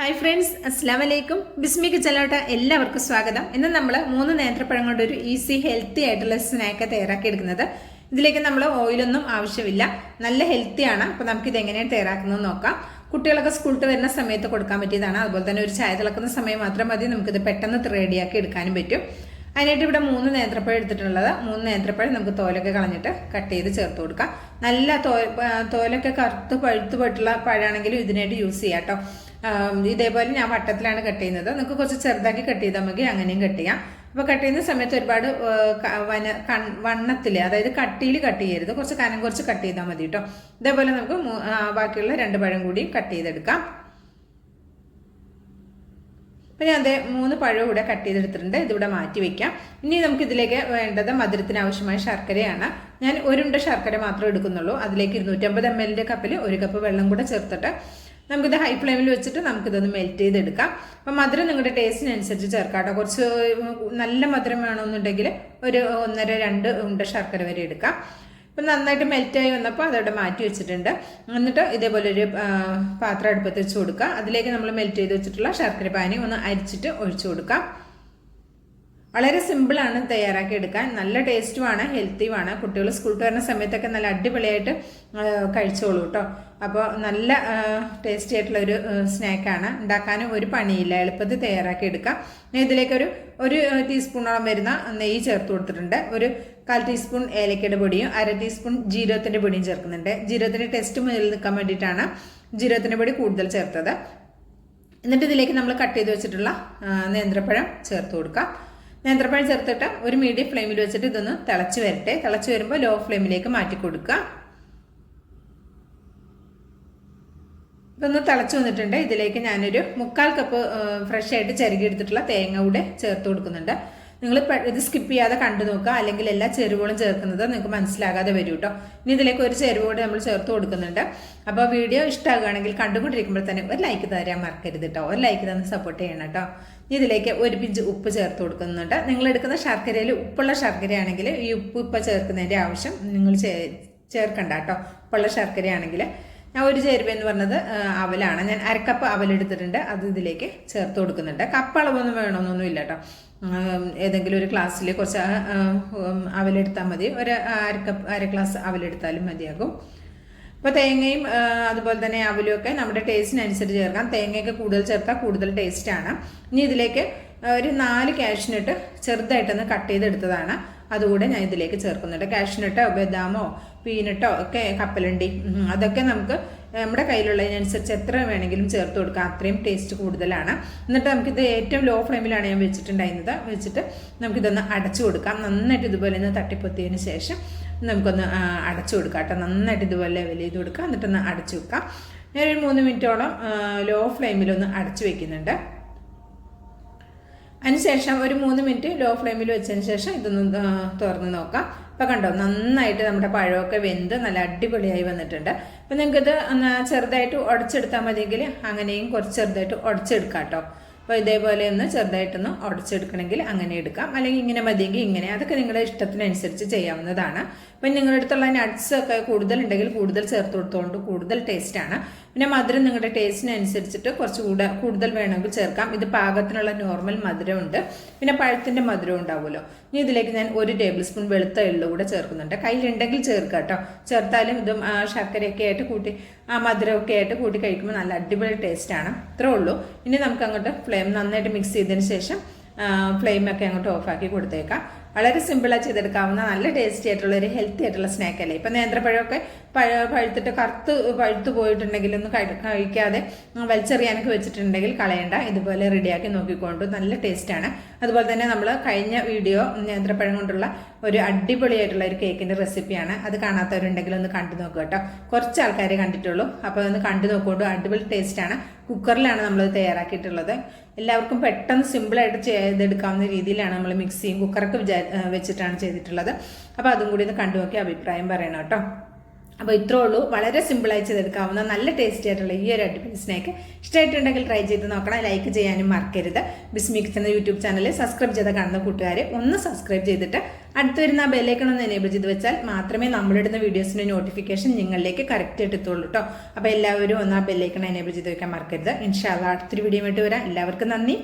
Hi friends, അസ്സലാമു അലൈക്കും. ബിസ്മി കിച്ചണിലോട്ട് എല്ലാവർക്കും സ്വാഗതം. ഇന്ന് നമ്മൾ 3 നേന്ത്രപ്പഴം കൊണ്ട് ഒരു ഈസി ഹെൽത്തി ആയിട്ടുള്ള സ്നാക്ക് തയ്യാറാക്കി എടുക്കുന്നത്. ഇതിലേക്ക് നമ്മൾ ഓയിലൊന്നും ആവശ്യമില്ല, നല്ല ഹെൽത്തിയാണ്. അപ്പോൾ നമുക്കിത് എങ്ങനെയാണ് തയ്യാറാക്കുന്നത് നോക്കാം. കുട്ടികളൊക്കെ സ്കൂളിൽ വരുന്ന സമയത്ത് കൊടുക്കാൻ പറ്റിയതാണ്. അതുപോലെ തന്നെ ഒരു ചായ തിളക്കുന്ന സമയം മാത്രം മതി നമുക്കിത് പെട്ടെന്ന് റെഡിയാക്കി എടുക്കാനും പറ്റും. അതിനായിട്ട് ഇവിടെ 3 നേന്ത്രപ്പഴം എടുത്തിട്ടുള്ളത്. 3 നേന്ത്രപ്പഴം നമുക്ക് തോലൊക്കെ കളഞ്ഞിട്ട് കട്ട് ചെയ്ത് ചേർത്ത് കൊടുക്കാം. നല്ല തോലൊക്കെ കറുത്ത് പഴുത്ത് പോയിട്ടുള്ള പഴമാണെങ്കിലും ഇതിനായിട്ട് യൂസ് ചെയ്യാം കേട്ടോ. ഇതേപോലെ ഞാൻ വട്ടത്തിലാണ് കട്ട് ചെയ്യുന്നത്. നിങ്ങൾക്ക് കുറച്ച് ചെറുതാക്കി കട്ട് ചെയ്താൽ മതി, അങ്ങനെയും കട്ട് ചെയ്യാം. അപ്പോൾ കട്ട് ചെയ്യുന്ന സമയത്ത് ഒരുപാട് വണ്ണത്തിൽ, അതായത് കട്ടിയിൽ കട്ട് ചെയ്യരുത്, കുറച്ച് കനം കുറച്ച് കട്ട് ചെയ്താൽ മതി കേട്ടോ. ഇതേപോലെ നമുക്ക് ബാക്കിയുള്ള 2 പഴം കൂടി കട്ട് ചെയ്തെടുക്കാം. അപ്പോൾ ഞാൻ 3 പഴം കൂടെ കട്ട് ചെയ്തെടുത്തിട്ടുണ്ട്. ഇതിവിടെ മാറ്റി വയ്ക്കാം. ഇനി നമുക്ക് ഇതിലേക്ക് വേണ്ടത് മധുരത്തിന് ആവശ്യമായ ശർക്കരയാണ്. ഞാൻ 1 ഉണ്ട ശർക്കര മാത്രമേ എടുക്കുന്നുള്ളൂ. അതിലേക്ക് 250 ml കപ്പിൽ 1 കപ്പ് വെള്ളം കൂടെ ചേർത്തിട്ട് നമുക്കിത് ഹൈ ഫ്ലെയിമിൽ വെച്ചിട്ട് നമുക്കിതൊന്ന് മെൽറ്റ് ചെയ്തെടുക്കാം. അപ്പം മധുരം നിങ്ങളുടെ ടേസ്റ്റിനനുസരിച്ച് ചേർക്കാം കേട്ടോ. കുറച്ച് നല്ല മധുരം വേണമെന്നുണ്ടെങ്കിൽ ഒരു 1.5-2 ഉണ്ട ശർക്കര വരെ എടുക്കാം. അപ്പം നന്നായിട്ട് മെൽറ്റായി വന്നപ്പോൾ അതവിടെ മാറ്റി വെച്ചിട്ടുണ്ട്. എന്നിട്ട് ഇതേപോലെ ഒരു പാത്രം അടുപ്പത്ത് വെച്ച് കൊടുക്കുക. അതിലേക്ക് നമ്മൾ മെൽറ്റ് ചെയ്ത് വെച്ചിട്ടുള്ള ശർക്കര പാനി ഒന്ന് അരിച്ചിട്ട് ഒഴിച്ചു കൊടുക്കാം. വളരെ സിമ്പിളാണ് തയ്യാറാക്കി എടുക്കാൻ. നല്ല ടേസ്റ്റുമാണ്, ഹെൽത്തിയുമാണ്. കുട്ടികൾ സ്കൂളിൽ വരുന്ന സമയത്തൊക്കെ നല്ല അടിപൊളിയായിട്ട് കഴിച്ചോളൂ കേട്ടോ. അപ്പോൾ നല്ല ടേസ്റ്റി ആയിട്ടുള്ള ഒരു സ്നാക്കാണ്. ഉണ്ടാക്കാനും ഒരു പണിയില്ല, എളുപ്പത്തിൽ തയ്യാറാക്കി എടുക്കാം. ഞാൻ ഇതിലേക്ക് ഒരു ടീസ്പൂണോളം വരുന്ന നെയ്യ് ചേർത്ത് കൊടുത്തിട്ടുണ്ട്. ഒരു 1/4 ടീസ്പൂൺ ഏലക്കയുടെ പൊടിയും 1/2 ടീസ്പൂൺ ജീരകത്തിൻ്റെ പൊടിയും ചേർക്കുന്നുണ്ട്. ജീരകത്തിൻ്റെ ടേസ്റ്റ് മുന്നിൽ നിൽക്കാൻ വേണ്ടിയിട്ടാണ് ജീരകത്തിൻ്റെ പൊടി കൂടുതൽ ചേർത്തത്. എന്നിട്ട് ഇതിലേക്ക് നമ്മൾ കട്ട് ചെയ്ത് വെച്ചിട്ടുള്ള നേന്ത്രപ്പഴം ചേർത്ത് കൊടുക്കാം. നേന്ത്രപ്പഴം ചേർത്തിട്ട് ഒരു മീഡിയം ഫ്ലെയിമിൽ വെച്ചിട്ട് ഇതൊന്ന് തിളച്ച് വരട്ടെ. തിളച്ച് വരുമ്പോൾ ലോ ഫ്ലെയിമിലേക്ക് മാറ്റി കൊടുക്കുക. ഇതൊന്ന് തിളച്ച് വന്നിട്ടുണ്ട്. ഇതിലേക്ക് ഞാനൊരു 1/4 കപ്പ് ഫ്രഷ് ആയിട്ട് ചിരകി എടുത്തിട്ടുള്ള തേങ്ങ കൂടെ ചേർത്ത് കൊടുക്കുന്നുണ്ട്. നിങ്ങൾ ഇത് സ്കിപ്പ് ചെയ്യാതെ കണ്ടു നോക്കുക, അല്ലെങ്കിൽ എല്ലാ ചേരുവകളും ചേർക്കുന്നത് നിങ്ങൾക്ക് മനസ്സിലാകാതെ വരും കേട്ടോ. ഇനി ഇതിലേക്ക് ഒരു ചേരുവ കൂടെ നമ്മൾ ചേർത്ത് കൊടുക്കുന്നുണ്ട്. അപ്പോൾ വീഡിയോ ഇഷ്ടമാകുകയാണെങ്കിൽ കണ്ടുകൊണ്ടിരിക്കുമ്പോൾ തന്നെ ഒരു ലൈക്ക് തരാൻ മറക്കരുത് കേട്ടോ. ഒരു ലൈക്ക് തന്ന് സപ്പോർട്ട് ചെയ്യണം കേട്ടോ. ഇതിലേക്ക് 1 പിഞ്ച് ഉപ്പ് ചേർത്ത് കൊടുക്കുന്നുണ്ട്. നിങ്ങൾ എടുക്കുന്ന ശർക്കരയിൽ ഉപ്പുള്ള ശർക്കരയാണെങ്കിൽ ഈ ഉപ്പ് ഇപ്പോൾ ചേർക്കുന്നതിൻ്റെ ആവശ്യം നിങ്ങൾ ചേർക്കണ്ട കേട്ടോ. ഉപ്പുള്ള ശർക്കരയാണെങ്കിൽ ഞാൻ ഒരു ചേരുവ എന്ന് പറഞ്ഞത് അവലാണ്. ഞാൻ 1/2 കപ്പ് അവലെടുത്തിട്ടുണ്ട്. അത് ഇതിലേക്ക് ചേർത്ത് കൊടുക്കുന്നുണ്ട്. കപ്പ് അളവൊന്നും വേണമെന്നൊന്നും ഇല്ല കേട്ടോ. ഏതെങ്കിലും ഒരു ഗ്ലാസ്സിൽ കുറച്ച് അവലെടുത്താൽ മതി. ഒരു 1/2 ഗ്ലാസ് അവലെടുത്താലും മതിയാകും. അപ്പോൾ തേങ്ങയും അതുപോലെ തന്നെ അവലും ഒക്കെ നമ്മുടെ ടേസ്റ്റിനനുസരിച്ച് ചേർക്കാം. തേങ്ങയൊക്കെ കൂടുതൽ ചേർത്താൽ കൂടുതൽ ടേസ്റ്റാണ്. ഇനി ഇതിലേക്ക് ഒരു 4 കാഷ്യൂനട്ട് ചെറുതായിട്ടൊന്ന് കട്ട് ചെയ്തെടുത്തതാണ്. അതുകൂടെ ഞാൻ ഇതിലേക്ക് ചേർക്കുന്നുണ്ട്. കാഷ്യൂനട്ടോ ബദാമോ പീനട്ടോ ഒക്കെ കപ്പലണ്ടി അതൊക്കെ നമുക്ക് നമ്മുടെ കയ്യിലുള്ളതിനനുസരിച്ച് എത്ര വേണമെങ്കിലും ചേർത്ത് കൊടുക്കാം. അത്രയും ടേസ്റ്റ് കൂടുതലാണ്. എന്നിട്ട് നമുക്കിത് ഏറ്റവും ലോ ഫ്ലെയിമിലാണ് ഞാൻ വെച്ചിട്ടുണ്ടായിരുന്നത്. വെച്ചിട്ട് നമുക്കിതൊന്ന് അടച്ചു കൊടുക്കാം. നന്നായിട്ട് ഇതുപോലെ ഒന്ന് തട്ടിപ്പൊത്തിയതിന് ശേഷം നമുക്കൊന്ന് അടച്ചു കൊടുക്കാം കേട്ടോ. നന്നായിട്ട് ഇതുപോലെ ലെവൽ ചെയ്ത് കൊടുക്കാം. എന്നിട്ടൊന്ന് അടച്ചു വെക്കാം. ഞാനൊരു 3 മിനിറ്റോളം ലോ ഫ്ലെയിമിലൊന്ന് അടച്ചു വെക്കുന്നുണ്ട്. അതിനുശേഷം ഒരു 3 മിനിറ്റ് ലോ ഫ്ലെയിമിൽ വെച്ചതിന് ശേഷം ഇതൊന്ന് തുറന്ന് നോക്കാം. അപ്പോൾ കണ്ടോ, നന്നായിട്ട് നമ്മുടെ പഴമൊക്കെ വെന്ത് നല്ല അടിപൊളിയായി വന്നിട്ടുണ്ട്. അപ്പോൾ നിങ്ങൾക്കിത് ചെറുതായിട്ട് ഉടച്ചെടുത്താൽ മതിയെങ്കിൽ അങ്ങനെയും കുറച്ച് ചെറുതായിട്ട് ഉടച്ചെടുക്കാം കേട്ടോ. അപ്പോൾ ഇതേപോലെ ഒന്ന് ചെറുതായിട്ടൊന്ന് ഉടച്ചെടുക്കണമെങ്കിൽ അങ്ങനെ എടുക്കാം, അല്ലെങ്കിൽ ഇങ്ങനെ മതിയെങ്കിൽ ഇങ്ങനെ. അതൊക്കെ നിങ്ങളുടെ ഇഷ്ടത്തിനനുസരിച്ച് ചെയ്യാവുന്നതാണ്. അപ്പം നിങ്ങളുടെ അടുത്തുള്ള നട്ട്സ് ഒക്കെ കൂടുതലുണ്ടെങ്കിൽ കൂടുതൽ ചേർത്ത് കൊടുത്തുകൊണ്ട് കൂടുതൽ ടേസ്റ്റാണ്. പിന്നെ മധുരം നിങ്ങളുടെ ടേസ്റ്റിനനുസരിച്ചിട്ട് കുറച്ചുകൂടെ കൂടുതൽ വേണമെങ്കിൽ ചേർക്കാം. ഇത് പാകത്തിനുള്ള നോർമൽ മധുരമുണ്ട്, പിന്നെ പഴത്തിൻ്റെ മധുരം ഉണ്ടാവുമല്ലോ. ഇനി ഇതിലേക്ക് ഞാൻ 1 ടേബിൾ സ്പൂൺ വെളുത്ത എള്ളു കൂടെ ചേർക്കുന്നുണ്ട്. കയ്യിലുണ്ടെങ്കിൽ ചേർക്കാം കേട്ടോ. ചേർത്താലും ഇതും ശർക്കരയൊക്കെ ആയിട്ട് കൂട്ടി മധുരമൊക്കെ ആയിട്ട് കൂട്ടി കഴിക്കുമ്പോൾ നല്ല അടിപൊളി ടേസ്റ്റാണ്. ഇത്രേ ഉള്ളൂ. ഇനി നമുക്ക് അങ്ങോട്ട് ഫ്ലെയിം നന്നായിട്ട് മിക്സ് ചെയ്തതിന് ശേഷം ഫ്ലെയിമൊക്കെ അങ്ങോട്ട് ഓഫാക്കി കൊടുത്തേക്കാം. വളരെ സിമ്പിളായി ചെയ്തെടുക്കാവുന്ന നല്ല ടേസ്റ്റി ആയിട്ടുള്ള ഒരു ഹെൽത്തി ആയിട്ടുള്ള സ്നാക്ക് അല്ലേ. ഇപ്പം നേന്ത്രപ്പഴമൊക്കെ പഴുത്തിട്ട് പഴുത്തു പോയിട്ടുണ്ടെങ്കിലൊന്നും കഴിക്കാതെ വലിച്ചെറിയാനൊക്കെ വെച്ചിട്ടുണ്ടെങ്കിൽ കളയണ്ട. ഇതുപോലെ റെഡിയാക്കി നോക്കിക്കൊണ്ട് നല്ല ടേസ്റ്റാണ്. അതുപോലെ തന്നെ നമ്മൾ കഴിഞ്ഞ വീഡിയോ നേന്ത്രപ്പഴം കൊണ്ടുള്ള ഒരു അടിപൊളിയായിട്ടുള്ള ഒരു കേക്കിൻ്റെ റെസിപ്പിയാണ്. അത് കാണാത്തവരുണ്ടെങ്കിൽ ഒന്ന് കണ്ടു നോക്കുക കേട്ടോ. കുറച്ച് ആൾക്കാരെ കണ്ടിട്ടുള്ളൂ. അപ്പോൾ ഒന്ന് കണ്ടു നോക്കുകൊണ്ട് അടിപൊളി ടേസ്റ്റാണ്. കുക്കറിലാണ് നമ്മളത് തയ്യാറാക്കിയിട്ടുള്ളത്. എല്ലാവർക്കും പെട്ടെന്ന് സിമ്പിളായിട്ട് ചെയ്തെടുക്കാവുന്ന രീതിയിലാണ് നമ്മൾ മിക്സിയും കുക്കറൊക്കെ വെച്ചിട്ടാണ് ചെയ്തിട്ടുള്ളത്. അപ്പോൾ അതും കൂടി ഒന്ന് കണ്ടു നോക്കി അഭിപ്രായം പറയണം കേട്ടോ. അപ്പോൾ ഇത്രേ ഉള്ളൂ. വളരെ സിമ്പിളായി ചെയ്തെടുക്കാവുന്ന നല്ല ടേസ്റ്റി ആയിട്ടുള്ള ഈ ഒരു അടിപൊളി സ്നാക്ക് ഇഷ്ടമായിട്ടുണ്ടെങ്കിൽ ട്രൈ ചെയ്ത് നോക്കണം. ലൈക്ക് ചെയ്യാനും മറക്കരുത്. ബിസ്മി കിച്ചൻ എന്ന യൂട്യൂബ് ചാനൽ സബ്സ്ക്രൈബ് ചെയ്ത കാണുന്ന കൂട്ടുകാരെ ഒന്ന് സബ്സ്ക്രൈബ് ചെയ്തിട്ട് അടുത്ത് വരുന്ന ആ ബെല്ലൈക്കൺ ഒന്ന് എനേബിൾ ചെയ്ത് വെച്ചാൽ മാത്രമേ നമ്മളിടുന്ന വീഡിയോസിൻ്റെ നോട്ടിഫിക്കേഷൻ നിങ്ങളിലേക്ക് കറക്റ്റ് ആയിട്ട് എത്തുള്ളൂ കേട്ടോ. അപ്പോൾ എല്ലാവരും ഒന്ന് ആ ബെല്ലൈക്കൺ എനേബിൾ ചെയ്ത് വെക്കാൻ മറക്കരുത്. ഇൻഷാ അല്ലാഹ് അടുത്തൊരു വീഡിയോ ആയിട്ട് വരാം. എല്ലാവർക്കും നന്ദി.